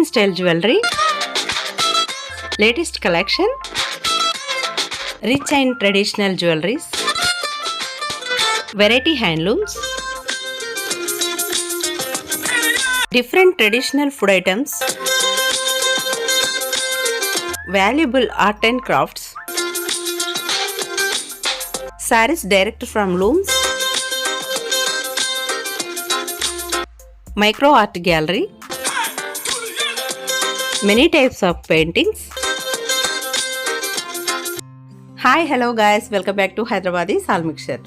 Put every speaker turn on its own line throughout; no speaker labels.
style jewelry, latest collection, rich and traditional jewelries, variety handlooms, different traditional food items, valuable art and crafts, sarees direct from looms, micro art gallery, many types of paintings. Hi, hello guys, welcome back to Hyderabadi Sal Mixture.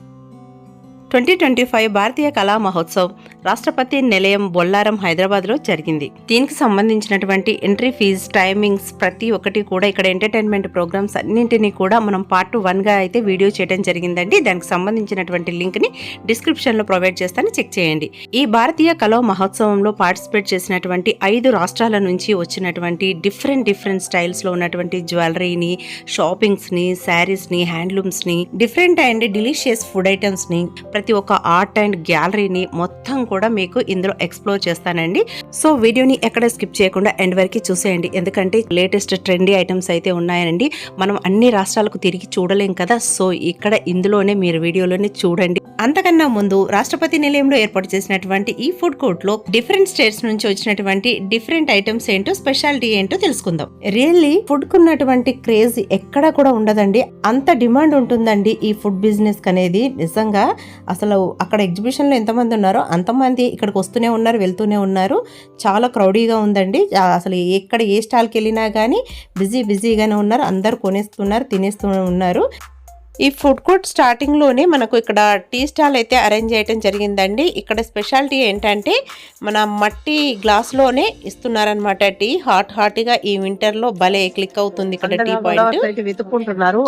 2025 భారతీయ కళా మహోత్సవ్ రాష్ట్రపతి నిలయం బొల్లారం హైదరాబాద్ లో జరిగింది. దీనికి సంబంధించినటువంటి entry fees, timings ప్రతి ఒక్కటి కూడా ఇక్కడ ఎంటర్టైన్మెంట్ ప్రోగ్రామ్స్ అన్నింటినీ కూడా మనం పార్ట్ 1 గా అయితే వీడియో చేయడం జరిగిందండి. దానికి సంబంధించినటువంటి లింక్ ని డిస్క్రిప్షన్ లో ప్రొవైడ్ చేస్తాను, చెక్ చేయండి. ఈ భారతీయ కళా మహోత్సవంలో పార్టిసిపేట్ చేసినటువంటి 5 రాష్ట్రాల నుంచి వచ్చినటువంటి డిఫరెంట్ స్టైల్స్ లో ఉన్నటువంటి జ్యువెలరీని, షాపింగ్స్ ని, శారీస్ ని, హ్యాండ్లూమ్స్ ని, different and delicious food items ని, ప్రతి ఒక్క ఆర్ట్ అండ్ గ్యాలరీని మొత్తం కూడా మీకు ఇందులో ఎక్స్ప్లోర్ చేస్తానండి. సో వీడియోని ఎక్కడ స్కిప్ చేయకుండా ఎండ్ వరకు చూసేయండి, ఎందుకంటే లేటెస్ట్ ట్రెండీ ఐటమ్స్ అయితే ఉన్నాయండి. మనం అన్ని రాష్ట్రాలకు తిరిగి చూడలేం కదా, సో ఇక్కడ ఇందులోనే మీరు వీడియోలోనే చూడండి. అంతకన్నా ముందు రాష్ట్రపతి నిలయంలో ఏర్పాటు చేసినటువంటి ఈ ఫుడ్ కోర్ట్ లో డిఫరెంట్ స్టేట్స్ నుంచి వచ్చినటువంటి డిఫరెంట్ ఐటమ్స్ ఏంటో, స్పెషాలిటీ ఏంటో తెలుసుకుందాం. రియల్లీ ఫుడ్ కున్నటువంటి క్రేజ్ ఎక్కడా కూడా ఉండదండి, అంత డిమాండ్ ఉంటుందండి ఈ ఫుడ్ బిజినెస్ అనేది. నిజంగా అసలు అక్కడ ఎగ్జిబిషన్ లో ఎంతమంది ఉన్నారో అంతమంది ఇక్కడికి వస్తూనే ఉన్నారు, వెళ్తూనే ఉన్నారు. చాలా క్రౌడీగా ఉందండి. అసలు ఎక్కడ ఏ స్టాల్కి వెళ్ళినా కానీ బిజీగానే ఉన్నారు, అందరు కొనేస్తున్నారు, తినేస్తూ ఉన్నారు. ఈ ఫుడ్ కోర్ట్ స్టార్టింగ్ లోనే మనకు ఇక్కడ టీ స్టాల్ అయితే అరేంజ్ చేయడం జరిగిందండి. ఇక్కడ స్పెషాలిటీ ఏంటంటే మన మట్టి గ్లాస్ లోనే ఇస్తున్నారనమాట టీ. హాట్ గా ఈ వింటర్ లో భలే క్లిక్ అవుతుంది ఇక్కడ టీ పాయింట్.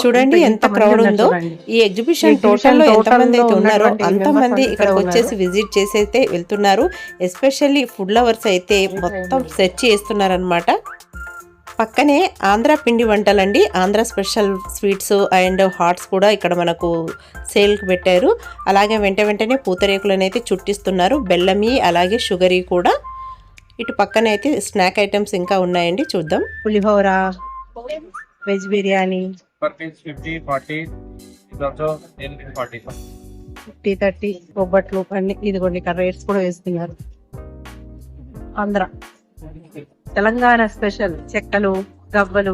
చూడండి ఎంత క్రౌడ్ ఉందో. ఈ ఎగ్జిబిషన్ టోటల్ లో ఎంతమంది అయితే ఉన్నారో అంతమంది ఇక్కడికి వచ్చేసి విజిట్ చేసి అయితే వెళ్తున్నారు. ఎస్పెషల్లీ ఫుడ్ లవర్స్ అయితే మొత్తం సెర్చ్ చేస్తున్నారు అనమాట. పక్కనే ఆంధ్ర పిండి వంటలండి, Andhra special sweets and hots కూడా ఇక్కడ మనకు సేల్కి పెట్టారు. అలాగే వెంటనే పూతరేకులను అయితే చుట్టిస్తున్నారు, బెల్లమి అలాగే షుగరీ కూడా. ఇటు పక్కన అయితే స్నాక్ ఐటమ్స్ ఇంకా ఉన్నాయండి, చూద్దాం. పులిహోర, వెజ్ బిర్యానీ, 50-30 బొబ్బట్లు అన్ని. ఇదిగోండి ఇక్కడ రేట్స్ కూడా వేస్తున్నారు. ఆంధ్ర తెలంగాణ స్పెషల్ చెక్కలు, గవ్వలు,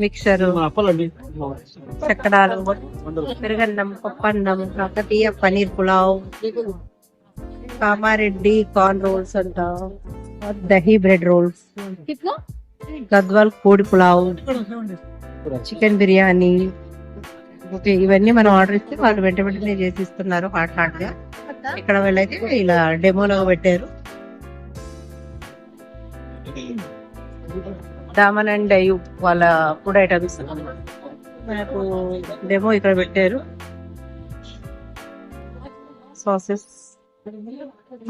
మిక్సరు, చక్కడాలు, పెరుగన్నం, పప్పన్నం, కాకతీయ పనీర్ పులావ్, కామారెడ్డి కార్న్ రోల్స్ అంట, దహీ బ్రెడ్ రోల్స్, గద్వాల్ కోడి పులావ్, చికెన్ బిర్యానీ. ఇవన్నీ మనం ఆర్డర్ ఇస్తే వాళ్ళు వెంటనే చేసి ఇస్తున్నారు హాట్ గా. ఇక్కడ వీళ్ళైతే ఇలా డెమోలో పెట్టారు. దామన్ అండ్ అయ్యూ వాళ్ళ ఫుడ్ ఐటమ్స్ మనకు డెమో ఇక్కడ పెట్టారు. సాసెస్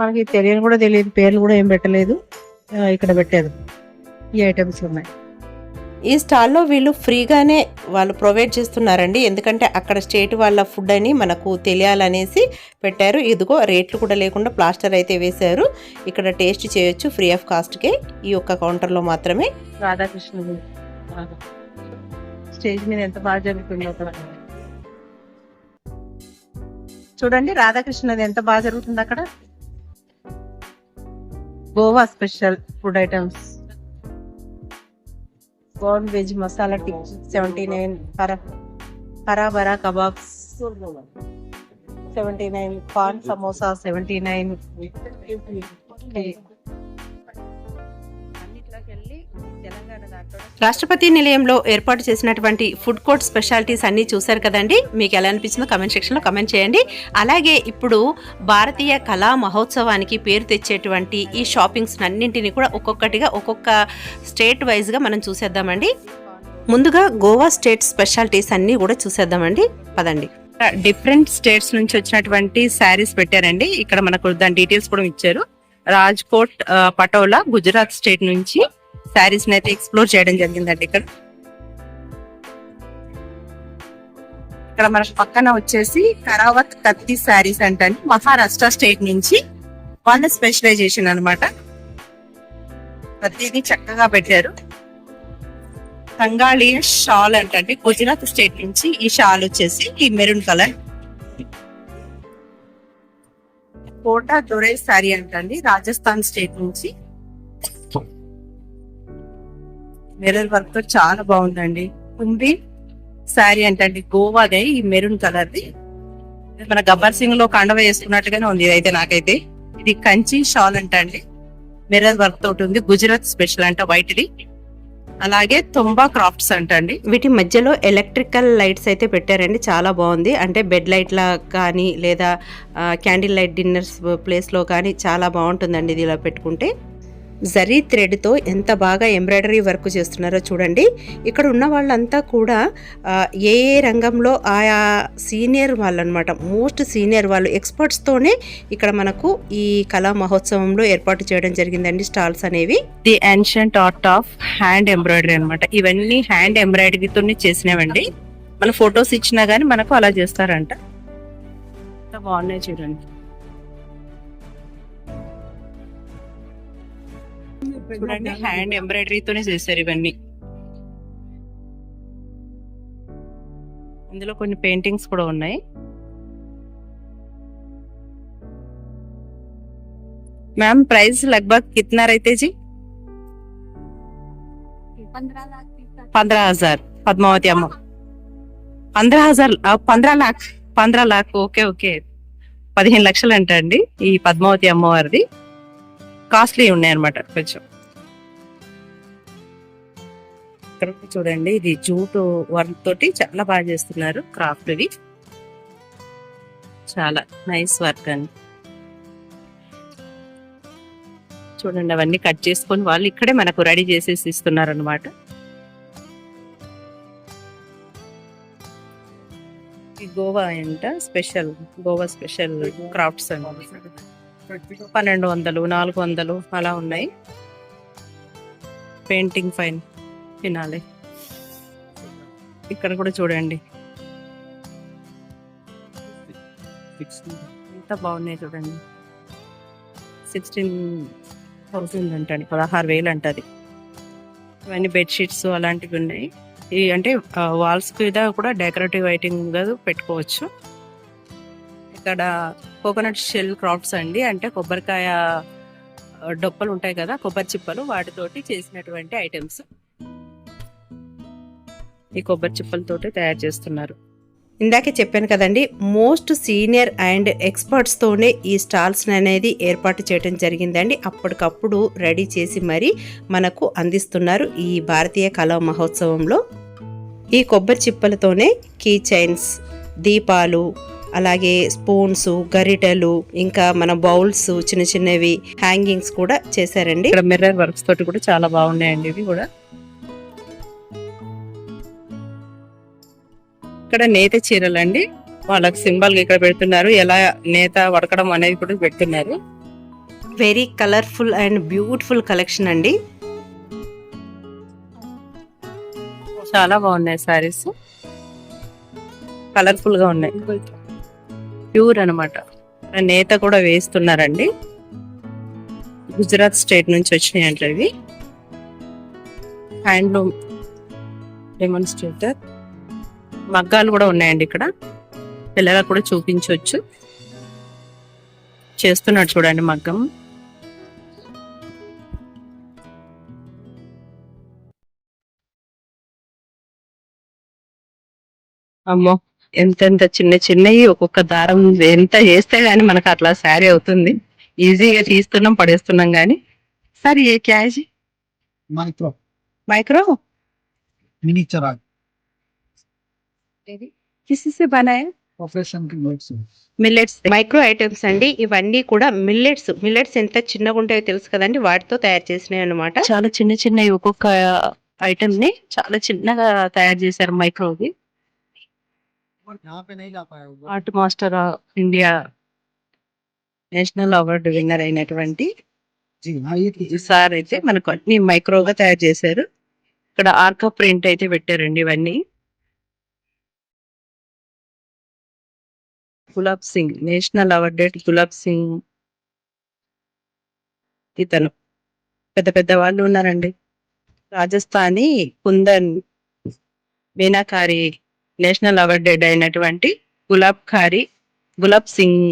మనకి తెలియదు, పేర్లు కూడా ఏం పెట్టలేదు, ఇక్కడ పెట్టారు. ఈ ఐటమ్స్ ఉన్నాయి. ఈ స్టాల్లో వీళ్ళు ఫ్రీగానే వాళ్ళు ప్రొవైడ్ చేస్తున్నారండి, ఎందుకంటే అక్కడ స్టేట్ వాళ్ళ ఫుడ్ అని మనకు తెలియాలనేసి పెట్టారు. ఇదిగో రేట్లు కూడా లేకుండా ప్లాస్టర్ అయితే వేశారు. ఇక్కడ టేస్ట్ చేయొచ్చు ఫ్రీ ఆఫ్ కాస్ట్కే, ఈ ఒక్క కౌంటర్లో మాత్రమే. రాధాకృష్ణ స్టేజ్ మీద ఎంత బాగా జరుగుతుందో అక్కడ చూడండి. రాధాకృష్ణది ఎంత బాగా జరుగుతుంది అక్కడ. Goa special food items, corn veg masala టిక్స్ 79, హరాబరా కబాబ్స్ 79, కార్న్ సమోసా 79. రాష్ట్రపతి నిలయంలో ఏర్పాటు చేసినటువంటి ఫుడ్ కోర్ట్ స్పెషాలిటీస్ అన్ని చూశారు కదండి. మీకు ఎలా అనిపించిందో కమెంట్ సెక్షన్లో కమెంట్ చేయండి. అలాగే ఇప్పుడు భారతీయ కళా మహోత్సవానికి పేరు తెచ్చేటువంటి ఈ షాపింగ్స్ అన్నింటినీ కూడా ఒక్కొక్కటిగా ఒక్కొక్క స్టేట్ వైజ్గా మనం చూసేద్దామండి. ముందుగా గోవా స్టేట్ స్పెషాలిటీస్ అన్ని కూడా చూసేద్దామండి, పదండి. డిఫరెంట్ స్టేట్స్ నుంచి వచ్చినటువంటి శారీస్ పెట్టారండి. ఇక్కడ మనకు దాని డీటెయిల్స్ కూడా ఇచ్చారు. రాజ్కోట్, పటోలా, గుజరాత్ స్టేట్ నుంచి శారీస్ అయితే ఎక్స్ప్లోర్ చేయడం జరిగిందండి. ఇక్కడ మన పక్కన వచ్చేసి కరావత్ కత్తి శారీస్ అంటే మహారాష్ట్ర స్టేట్ నుంచి వాళ్ళ స్పెషలైజేషన్ అనమాట. ప్రతిదీ చక్కగా పెట్టారు. తంగాళియ షాల్ అంటే గుజరాత్ స్టేట్ నుంచి ఈ షాల్ వచ్చేసి ఈ మెరూన్ కలర్. కోటా దొరై సారీ అంటండి, రాజస్థాన్ స్టేట్ నుంచి. మిర్రర్ వర్క్ తో చాలా బాగుందండి. కుంది శారీ అంటండి, గోవాదే ఈ మెరూన్ కలర్ ది. మన గబ్బర్ సింగ్ లో కండవ వేసుకున్నట్టుగానే ఉంది ఇదైతే నాకైతే. ఇది కంచి షాల్ అంటండి, మిర్రర్ వర్క్ తోటి ఉంది. గుజరాత్ స్పెషల్ అంట వైట్ ది. అలాగే తుంబా క్రాఫ్ట్స్ అంటండి. వీటి మధ్యలో ఎలక్ట్రికల్ లైట్స్ అయితే పెట్టారండి, చాలా బాగుంది. అంటే బెడ్ లైట్ లా కానీ లేదా క్యాండిల్ లైట్ డిన్నర్స్ ప్లేస్ లో కానీ చాలా బాగుంటుందండి ఇది ఇలా పెట్టుకుంటే. జరీ థ్రెడ్తో ఎంత బాగా ఎంబ్రాయిడరీ వర్క్ చేస్తున్నారో చూడండి. ఇక్కడ ఉన్న వాళ్ళంతా కూడా ఏ ఏ రంగంలో ఆయా సీనియర్ వాళ్ళు అనమాట, మోస్ట్ సీనియర్ వాళ్ళు, ఎక్స్పర్ట్స్తోనే ఇక్కడ మనకు ఈ కళా మహోత్సవంలో ఏర్పాటు చేయడం జరిగిందండి స్టాల్స్ అనేవి. The ancient art of hand embroidery అనమాట. ఇవన్నీ హ్యాండ్ ఎంబ్రాయిడరీతోనే చేసినవండి. మన ఫొటోస్ ఇచ్చినా గానీ మనకు అలా చేస్తారంట. ఎంత బాగున్నాయి చూడండి. చూడండి, హ్యాండ్ ఎంబ్రాయిడరీతోనే చేశారు ఇవన్నీ. ఇందులో కొన్ని పెయింటింగ్స్ కూడా ఉన్నాయి. मैम प्राइस लगभग कितना रहते जी? 15,000 పద్మావతి అమ్మ. 15,000 15 लाख. ఓకే ఓకే, 15 లక్షలు అంట అండి ఈ పద్మావతి అమ్మవారిది. కాస్ట్లీ ఉన్నాయి అనమాట కొంచెం. ఇక్కడ చూడండి, ఇది జూట్ వర్క్ తోటి చాలా బాగా చేస్తున్నారు క్రాఫ్ట్. ఇది చాలా నైస్ వర్క్ అండి. చూడండి, అవన్నీ కట్ చేసుకొని వాళ్ళు ఇక్కడే మనకు రెడీ చేసేసి ఇస్తున్నారు అనమాట. గోవా అంట స్పెషల్, గోవా స్పెషల్ క్రాఫ్ట్స్ అండి. 1200 400 అలా ఉన్నాయి. Painting fine finale. ఇక్కడ కూడా చూడండి ఎంత బాగున్నాయి చూడండి. 16,000 అంటండి, 16,000 అంటది. ఇవన్నీ బెడ్షీట్స్ అలాంటివి ఉన్నాయి. ఇవి అంటే వాల్స్ మీద కూడా డెకరేటివ్ ఐటమ్ పెట్టుకోవచ్చు. ఇక్కడ కోకోనట్ షెల్ క్రాఫ్ట్స్ అండి, అంటే కొబ్బరికాయ డొప్పలు ఉంటాయి కదా, కొబ్బరి చిప్పలు, వాటితోటి చేసినటువంటి ఐటమ్స్. ఈ కొబ్బరి చిప్పలతోటి తయారు చేస్తున్నారు. ఇందాకే చెప్పాను కదండి, మోస్ట్ సీనియర్ అండ్ ఎక్స్పర్ట్స్తోనే ఈ స్టాల్స్ అనేది ఏర్పాటు చేయడం జరిగిందండి. అప్పటికప్పుడు రెడీ చేసి మరి మనకు అందిస్తున్నారు ఈ భారతీయ కళా మహోత్సవంలో. ఈ కొబ్బరి చిప్పలతోనే కీ చైన్స్, దీపాలు, అలాగే స్పూన్స్, గరిటెలు, ఇంకా మన బౌల్స్, చిన్న చిన్నవి హ్యాంగింగ్స్ కూడా చేశారండి. ఇక్కడ మిర్రర్ వర్క్స్ తోటి కూడా చాలా బాగున్నాయండి ఇవి కూడా. ఇక్కడ నేత చీరలు అండి, వాళ్ళకి సింబల్ ఇక్కడ పెడుతున్నారు. ఎలా నేత వడకడం అనేది కూడా పెడుతున్నారు. Very colourful and beautiful collection అండి. చాలా బాగున్నాయి సారీస్, కలర్ఫుల్ గా ఉన్నాయి. ప్యూర్ అనమాట. నేత కూడా వేస్తున్నారండి. గుజరాత్ స్టేట్ నుంచి వచ్చినాయి అంటే ఇవి. Handloom demonstrator. మగ్గాలు కూడా ఉన్నాయండి ఇక్కడ, పిల్లలకు కూడా చూపించవచ్చు. చేస్తున్నాడు చూడండి మగ్గం. అమ్మో, ఎంతెంత చిన్న చిన్నవి, ఒక్కొక్క దారం ఎంత చేస్తే గానీ మనకు అట్లా శారీ అవుతుంది. ఈజీగా తీస్తున్నాం, పడేస్తున్నాం గానీ. సార్ ఏ క్యాజ్ మైక్రో మైక్రో మినిచర్ కిసిసే బనాయా మిల్లెట్స్ మైక్రో ఐటమ్స్ అండి. ఇవన్నీ కూడా మిల్లెట్స్ ఎంత చిన్నగా ఉంటాయో తెలుసు కదండి, వాటితో తయారు చేసినాయి అనమాట. చాలా చిన్న చిన్నవి, ఒక్కొక్క ఐటమ్ ని చాలా చిన్నగా తయారు చేశారు మైక్రోది. Art master India national award winner అయినటువంటి సార్ అయితే మనకు అన్ని మైక్రోగా తయారు చేశారు. ఇక్కడ ఆర్కా ప్రింట్ అయితే పెట్టారండి. ఇవన్నీ గులాబ్ సింగ్, నేషనల్ అవార్డెడ్ గులాబ్ సింగ్ ఇతను. పెద్ద పెద్ద వాళ్ళు ఉన్నారండి. రాజస్థానీ కుందన్ మీనాకారి నేషనల్ అవార్డెడ్ అయినటువంటి గులాబ్ సింగ్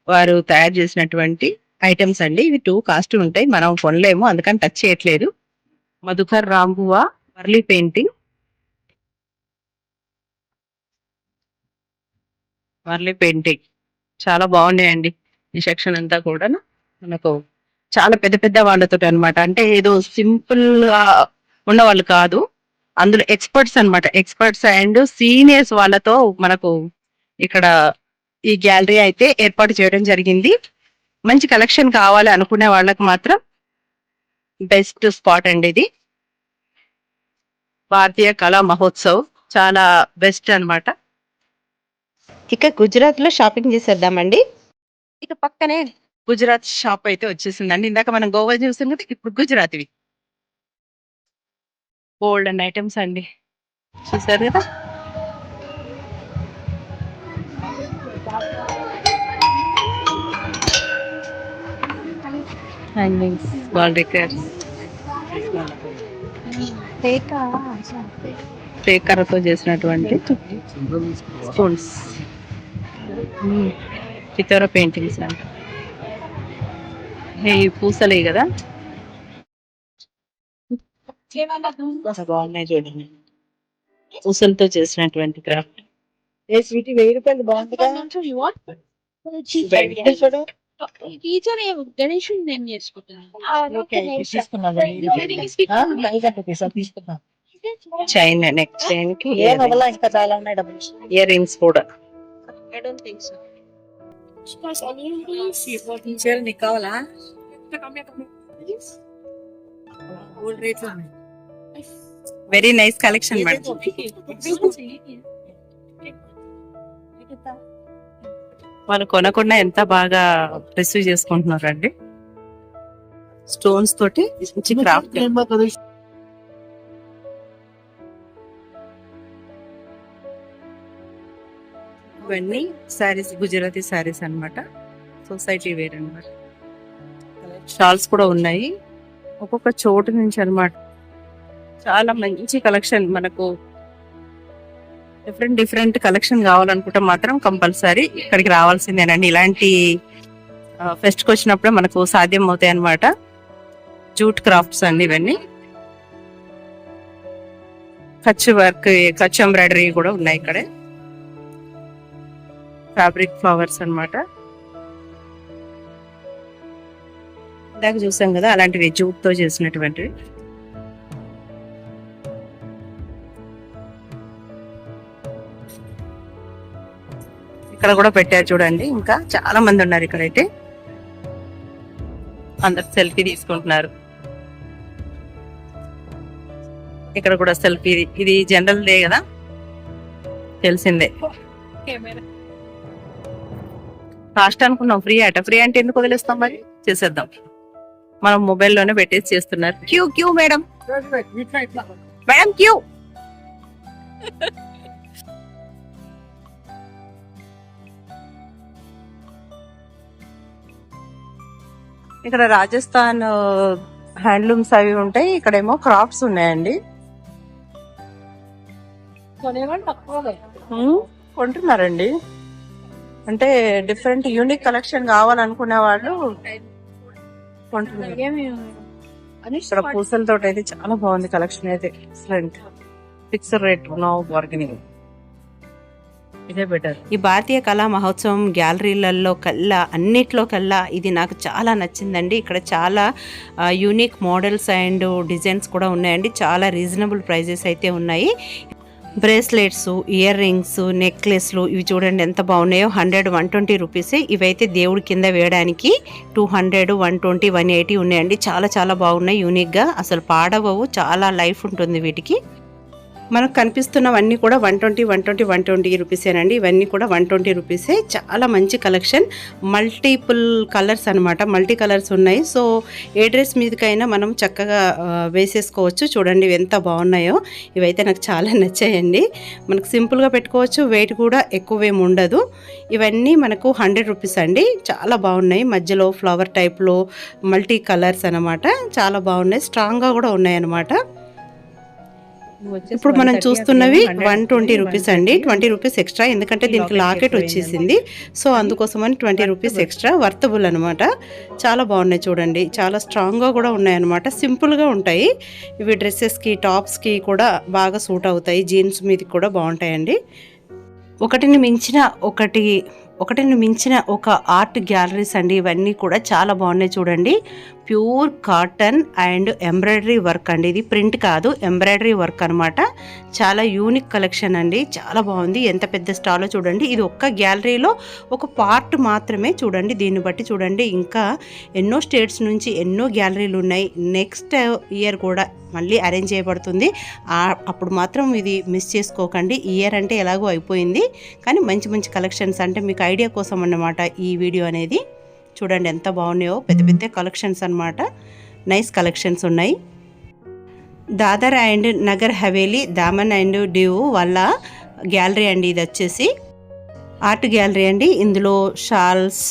వారు తయారు చేసినటువంటి ఐటమ్స్ అండి. ఇవి 2 కాస్ట్ ఉంటాయి, మనం కొనలేము, అందుకని టచ్ చేయట్లేదు. మధుకర్ రాంబువా వర్లీ పెయింటింగ్, చాలా బాగున్నాయండి. ఈ సెక్షన్ అంతా కూడా మనకు చాలా పెద్ద పెద్ద వాళ్ళతో అనమాట. అంటే ఏదో సింపుల్ గా ఉన్న వాళ్ళు కాదు, అందులో ఎక్స్పర్ట్స్ అన్నమాట. ఎక్స్పర్ట్స్ అండ్ సీనియర్స్ వాళ్ళతో మనకు ఇక్కడ ఈ గ్యాలరీ అయితే ఏర్పాటు చేయడం జరిగింది. మంచి కలెక్షన్ కావాలి అనుకునే వాళ్ళకి మాత్రం బెస్ట్ స్పాట్ అండి ఇది. భారతీయ కళా మహోత్సవ్ చాలా బెస్ట్ అన్నమాట. ఇక గుజరాత్ లో షాపింగ్ చేసేద్దామండి. ఇక పక్కనే గుజరాత్ షాప్ అయితే వచ్చేసిందండి. ఇందాక మనం గోవా చూసాం కదా, ఇప్పుడు గుజరాత్ ఇవి గోల్డ్ అండ్ ఐటమ్స్ అండి. చూసారు కదా, హ్యాంగింగ్స్, వాల్ డెకర్స్, టేకర్తో చేసినటువంటి స్పూన్స్, పితోర పెయింటింగ్స్ అంట. ఈ పూసలే కదా, బాగున్నాయి చూడండి, పూసలతో చేసినటువంటి క్రాఫ్ట్. ₹1000 బాగుంటుందా?
టీచర్ గణేష్ నేను చేసుకుంటున్నాను.
చైన్, నెక్ చైన్ కి ఇంకా చాలా ఉన్నాయి డబ్బులు. ఇయర్ రింగ్స్ కూడా.
టీచర్ నీకు కావాలా?
Very nice collection madam. వాళ్ళు కొనకుండా ఎంత బాగా రిసీవ్ చేసుకుంటున్నారు అండి. స్టోన్స్ తోటి మంచి క్రాఫ్ట్. ఇవన్నీ శారీస్, గుజరాతీ శారీస్ అన్నమాట. సొసైటీ వేర్ అన్నమాట. షాల్స్ కూడా ఉన్నాయి ఒక్కొక్క చోటు నుంచి అన్నమాట. చాలా మంచి కలెక్షన్. మనకు డిఫరెంట్ కలెక్షన్ కావాలనుకుంటే మాత్రం కంపల్సరీ ఇక్కడికి రావాల్సిందేనండి. ఇలాంటి ఫెస్ట్కి వచ్చినప్పుడే మనకు సాధ్యం అవుతాయి అన్నమాట. జూట్ క్రాఫ్ట్స్ అండి ఇవన్నీ. కచ్ వర్క్, కచ్ ఎంబ్రాయిడరీ కూడా ఉన్నాయి ఇక్కడే. ఫ్యాబ్రిక్ ఫ్లవర్స్ అన్నమాట. ఇందాక చూసాం కదా అలాంటివి జూట్ తో చేసినటువంటివి. ఇక్కడ కూడా పెట్టారు చూడండి. ఇంకా చాలా మంది ఉన్నారు ఇక్కడైతే. అందరు సెల్ఫీ తీసుకుంటున్నారు. ఇక్కడ కూడా సెల్ఫీ. ఇది జనరల్ డే కదా, తెలిసిందే. కాస్ట్ అనుకున్నాం, ఫ్రీ అట. ఫ్రీ అంటే ఎందుకు వదిలేస్తాం, మరి చేసేద్దాం. మనం మొబైల్లోనే పెట్టేసి చేస్తున్నారు. Queue madam, madam queue. ఇక్కడ రాజస్థాన్ హ్యాండ్లూమ్స్ అవి ఉంటాయి, ఇక్కడేమో క్రాఫ్ట్స్ ఉన్నాయండి. కొంటున్నారండి. అంటే డిఫరెంట్ యూనిక్ కలెక్షన్ కావాలనుకునే వాళ్ళు కొంటున్నారు. ఇక్కడ పూసలతో అయితే చాలా బాగుంది కలెక్షన్ అయితే. Different fixed rate, no bargaining. ఇదే బెటర్. ఈ భారతీయ కళా మహోత్సవం గ్యాలరీలలో కల్లా, అన్నిట్లో కల్లా ఇది నాకు చాలా నచ్చిందండి. ఇక్కడ చాలా యూనిక్ మోడల్స్ అండ్ డిజైన్స్ కూడా ఉన్నాయండి. చాలా రీజనబుల్ ప్రైజెస్ అయితే ఉన్నాయి. బ్రేస్లెట్స్, ఇయర్ రింగ్స్, నెక్లెస్లు ఇవి చూడండి ఎంత బాగున్నాయో. 100, 120 రూపీసే. ఇవైతే దేవుడి కింద వేయడానికి 200, 120, 180 ఉన్నాయండి. చాలా చాలా బాగున్నాయి, యూనిక్గా. అసలు పాడవవు, చాలా లైఫ్ ఉంటుంది వీటికి. మనకు కనిపిస్తున్నవన్నీ కూడా 120 రూపీసేనండి. ఇవన్నీ కూడా 120 రూపీసే. చాలా మంచి కలెక్షన్, మల్టిపుల్ కలర్స్ అనమాట, మల్టీ కలర్స్ ఉన్నాయి. సో ఏ డ్రెస్ మీదకైనా మనం చక్కగా వేసేసుకోవచ్చు. చూడండి ఎంత బాగున్నాయో. ఇవైతే నాకు చాలా నచ్చాయండి. మనకు సింపుల్గా పెట్టుకోవచ్చు, వెయిట్ కూడా ఎక్కువేమి ఉండదు. ఇవన్నీ మనకు 100 రూపీస్ అండి. చాలా బాగున్నాయి, మధ్యలో ఫ్లవర్ టైప్లో మల్టీ కలర్స్ అనమాట. చాలా బాగున్నాయి, స్ట్రాంగ్గా కూడా ఉన్నాయి అనమాట. ఇప్పుడు మనం చూస్తున్నవి 120 రూపీస్ అండి. 20 రూపీస్ ఎక్స్ట్రా, ఎందుకంటే దీనికి లాకెట్ వచ్చేసింది. సో అందుకోసమని 20 రూపీస్ ఎక్స్ట్రా, వర్తబుల్ అనమాట. చాలా బాగున్నాయి చూడండి, చాలా స్ట్రాంగ్గా కూడా ఉన్నాయన్నమాట. సింపుల్గా ఉంటాయి ఇవి. డ్రెస్సెస్కి, టాప్స్కి కూడా బాగా సూట్ అవుతాయి. జీన్స్ మీదకి కూడా బాగుంటాయండి. ఒకటిని మించిన ఒక ఆర్ట్ గ్యాలరీస్ అండి. ఇవన్నీ కూడా చాలా బాగున్నాయి చూడండి. Pure cotton and embroidery work అండి. ఇది ప్రింట్ కాదు, ఎంబ్రాయిడరీ వర్క్ అనమాట. చాలా యూనిక్ కలెక్షన్ అండి, చాలా బాగుంది. ఎంత పెద్ద స్టాల్లో చూడండి. ఇది ఒక్క గ్యాలరీలో ఒక పార్ట్ మాత్రమే చూడండి. దీన్ని బట్టి చూడండి ఇంకా ఎన్నో స్టేట్స్ నుంచి ఎన్నో గ్యాలరీలు ఉన్నాయి. నెక్స్ట్ ఇయర్ కూడా మళ్ళీ అరేంజ్ చేయబడుతుంది. అప్పుడు మాత్రం ఇది మిస్ చేసుకోకండి. ఇయర్ అంటే ఎలాగో అయిపోయింది, కానీ మంచి మంచి కలెక్షన్స్, అంటే మీకు ఐడియా కోసం అన్నమాట ఈ వీడియో అనేది. చూడండి ఎంత బాగున్నాయో, పెద్ద పెద్ద కలెక్షన్స్ అన్నమాట. నైస్ కలెక్షన్స్ ఉన్నాయి. దాదర్ అండ్ నగర్ హవేలీ, దామన్ అండ్ డివ్ వాళ్ళ గ్యాలరీ అండి. ఇది వచ్చేసి ఆర్ట్ గ్యాలరీ అండి. ఇందులో shawls,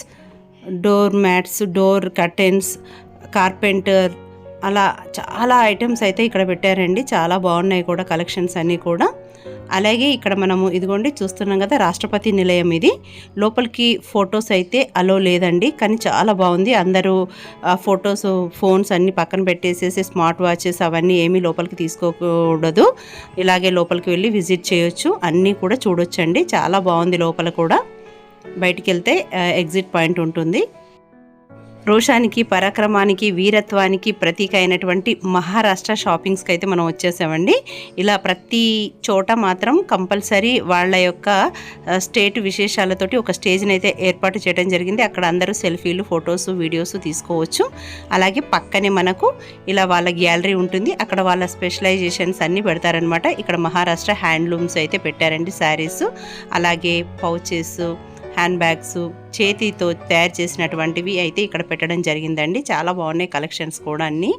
door mats, door curtains, carpenter, అలా చాలా ఐటమ్స్ అయితే ఇక్కడ పెట్టారండి. చాలా బాగున్నాయి కూడా కలెక్షన్స్ అన్నీ కూడా. అలాగే ఇక్కడ మనము ఇదిగోండి చూస్తున్నాం కదా, రాష్ట్రపతి నిలయం. ఇది లోపలికి ఫొటోస్ అయితే అలో లేదండి, కానీ చాలా బాగుంది. అందరూ ఫొటోస్, ఫోన్స్ అన్నీ పక్కన పెట్టేసేసి స్మార్ట్ వాచెస్ అవన్నీ ఏమీ లోపలికి తీసుకోకూడదు. ఇలాగే లోపలికి వెళ్ళి విజిట్ చేయొచ్చు, అన్నీ కూడా చూడొచ్చండి. చాలా బాగుంది. లోపల కూడా బయటికి వెళ్తే ఎగ్జిట్ పాయింట్ ఉంటుంది. రోషానికి, పరాక్రమానికి, వీరత్వానికి ప్రతీక అయినటువంటి మహారాష్ట్ర షాపింగ్స్కి అయితే మనం వచ్చేసామండి. ఇలా ప్రతి చోట మాత్రం కంపల్సరీ వాళ్ళ యొక్క స్టేట్ విశేషాలతోటి ఒక స్టేజ్ని అయితే ఏర్పాటు చేయడం జరిగింది. అక్కడ అందరూ సెల్ఫీలు, ఫొటోస్, వీడియోస్ తీసుకోవచ్చు. అలాగే పక్కనే మనకు ఇలా వాళ్ళ గ్యాలరీ ఉంటుంది. అక్కడ వాళ్ళ స్పెషలైజేషన్స్ అన్నీ పెడతారనమాట. ఇక్కడ మహారాష్ట్ర హ్యాండ్లూమ్స్ అయితే పెట్టారండి. శారీస్, అలాగే పౌచెస్, హ్యాండ్ బ్యాగ్స్, చేతితో తయారు చేసినటువంటివి అయితే ఇక్కడ పెట్టడం జరిగిందండి. చాలా బాగున్నాయి కలెక్షన్స్ కూడా. అన్నీ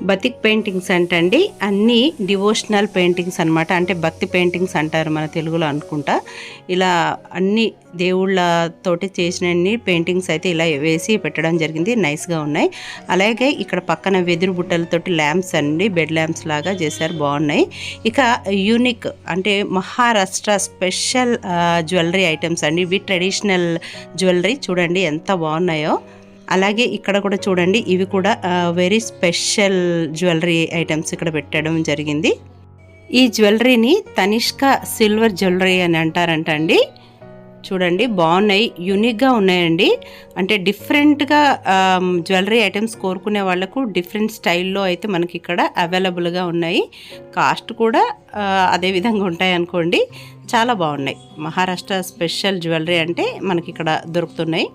బతిక్ పెయింటింగ్స్ అంటండి. అన్నీ డివోషనల్ పెయింటింగ్స్ అనమాట, అంటే భక్తి పెయింటింగ్స్ అంటారు మన తెలుగులో అనుకుంటా. ఇలా అన్ని దేవుళ్ళతోటి చేసిన పెయింటింగ్స్ అయితే ఇలా వేసి పెట్టడం జరిగింది. నైస్గా ఉన్నాయి. అలాగే ఇక్కడ పక్కన వెదురు బుట్టలతోటి ల్యాంప్స్ అండి, బెడ్ ల్యాంప్స్ లాగా చేశారు, బాగున్నాయి. ఇక యూనిక్ అంటే మహారాష్ట్ర స్పెషల్ జ్యువెలరీ ఐటమ్స్ అండి. ఇవి ట్రెడిషనల్ జ్యువెలరీ, చూడండి ఎంత బాగున్నాయో. అలాగే ఇక్కడ కూడా చూడండి, ఇవి కూడా వెరీ స్పెషల్ జ్యువెలరీ ఐటమ్స్ ఇక్కడ పెట్టడం జరిగింది. ఈ జ్యువెలరీని తనిష్క సిల్వర్ జ్యువెలరీ అని అంటారంట అండి. చూడండి బాగున్నాయి, యూనిక్గా ఉన్నాయండి. అంటే డిఫరెంట్గా జ్యువెలరీ ఐటమ్స్ కోరుకునే వాళ్ళకు డిఫరెంట్ స్టైల్లో అయితే మనకి ఇక్కడ అవైలబుల్గా ఉన్నాయి. కాస్ట్ కూడా అదే విధంగా ఉంటాయి అనుకోండి. చాలా బాగున్నాయి. మహారాష్ట్ర స్పెషల్ జ్యువెలరీ అంటే మనకి ఇక్కడ దొరుకుతున్నాయి.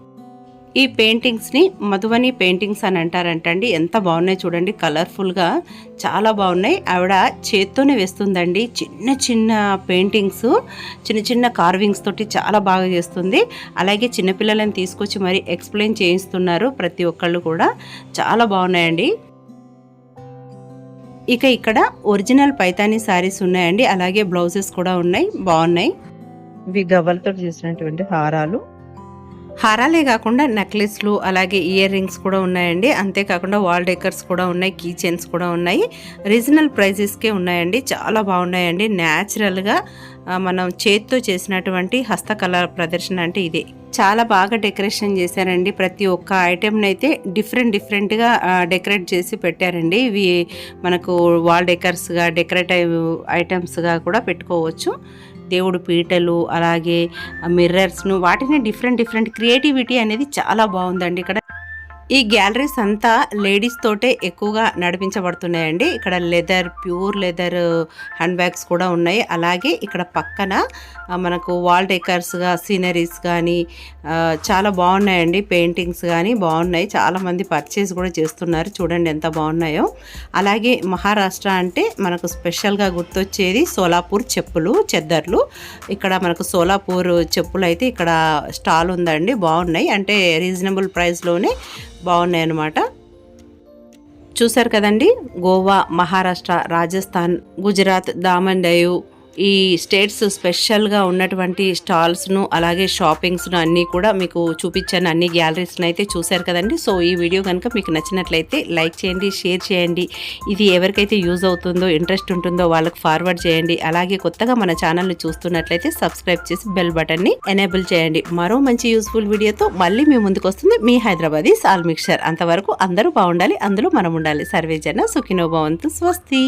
ఈ పెయింటింగ్స్ని మధువని పెయింటింగ్స్ అని అంటారంటండి. ఎంత బాగున్నాయి చూడండి, కలర్ఫుల్గా చాలా బాగున్నాయి. ఆవిడ చేత్తోనే వేస్తుందండి. చిన్న చిన్న పెయింటింగ్స్, చిన్న చిన్న కార్వింగ్స్ తోటి చాలా బాగా చేస్తుంది. అలాగే చిన్నపిల్లలను తీసుకొచ్చి మరి ఎక్స్ప్లెయిన్ చేయిస్తున్నారు ప్రతి ఒక్కళ్ళు కూడా. చాలా బాగున్నాయండి. ఇక ఇక్కడ ఒరిజినల్ పైతానీ శారీస్ ఉన్నాయండి. అలాగే బ్లౌజెస్ కూడా ఉన్నాయి, బాగున్నాయి.
ఇవి గవ్వలతో చేసినటువంటి
హారాలే కాకుండా నెక్లెస్లు, అలాగే ఇయర్ రింగ్స్ కూడా ఉన్నాయండి. అంతేకాకుండా వాల్ డెకర్స్ కూడా ఉన్నాయి, కీ చైన్స్ కూడా ఉన్నాయి. రీజనల్ ప్రైజెస్కే ఉన్నాయండి. చాలా బాగున్నాయండి. న్యాచురల్గా మనం చేత్తో చేసినటువంటి హస్తకళ ప్రదర్శన అంటే ఇదే. చాలా బాగా డెకరేషన్ చేశారండి. ప్రతి ఒక్క ఐటెంని అయితే డిఫరెంట్గా డెకరేట్ చేసి పెట్టారండి. ఇవి మనకు వాల్ డెకర్స్గా, డెకరేటివ్ ఐటమ్స్గా కూడా పెట్టుకోవచ్చు. దేవుడు పీటలు, అలాగే మిర్రర్స్ను, వాటిని డిఫరెంట్ క్రియేటివిటీ అనేది చాలా బాగుందండి ఇక్కడ. ఈ గ్యాలరీస్ అంతా లేడీస్ తోటే ఎక్కువగా నడిపించబడుతున్నాయండి. ఇక్కడ leather, pure leather hand bags కూడా ఉన్నాయి. అలాగే ఇక్కడ పక్కన మనకు వాల్ డెకర్స్గా సీనరీస్ కానీ చాలా బాగున్నాయండి. పెయింటింగ్స్ కానీ బాగున్నాయి. చాలామంది పర్చేస్ కూడా చేస్తున్నారు. చూడండి ఎంత బాగున్నాయో. అలాగే మహారాష్ట్ర అంటే మనకు స్పెషల్గా గుర్తొచ్చేది సోలాపూర్ చెప్పులు, చెద్దర్లు. ఇక్కడ మనకు సోలాపూర్ చెప్పులు అయితే ఇక్కడ స్టాల్ ఉందండి. బాగున్నాయి, అంటే రీజనబుల్ ప్రైస్లోనే బాగున్నాయి అన్నమాట. చూసారు కదండి, గోవా, మహారాష్ట్ర, రాజస్థాన్, గుజరాత్, దామన్ డయు ఈ స్టేట్స్ స్పెషల్గా ఉన్నటువంటి స్టాల్స్ను అలాగే షాపింగ్స్ను అన్నీ కూడా మీకు చూపించాను. అన్ని గ్యాలరీస్ని అయితే చూశారు కదండి. సో ఈ వీడియో కనుక మీకు నచ్చినట్లయితే లైక్ చేయండి, షేర్ చేయండి. ఇది ఎవరికైతే యూజ్ అవుతుందో, ఇంట్రెస్ట్ ఉంటుందో వాళ్ళకి ఫార్వర్డ్ చేయండి. అలాగే కొత్తగా మన ఛానల్ని చూస్తున్నట్లయితే సబ్స్క్రైబ్ చేసి బెల్ బటన్ని ఎనేబుల్ చేయండి. మరో మంచి యూస్ఫుల్ వీడియోతో మళ్ళీ మీ ముందుకు వస్తుంది మీ హైదరాబాదీ సాల్ మిక్చర్. అంతవరకు అందరూ బాగుండాలి, అందులో మనం ఉండాలి. సర్వేజన సుఖినో భవంతు. స్వస్తి.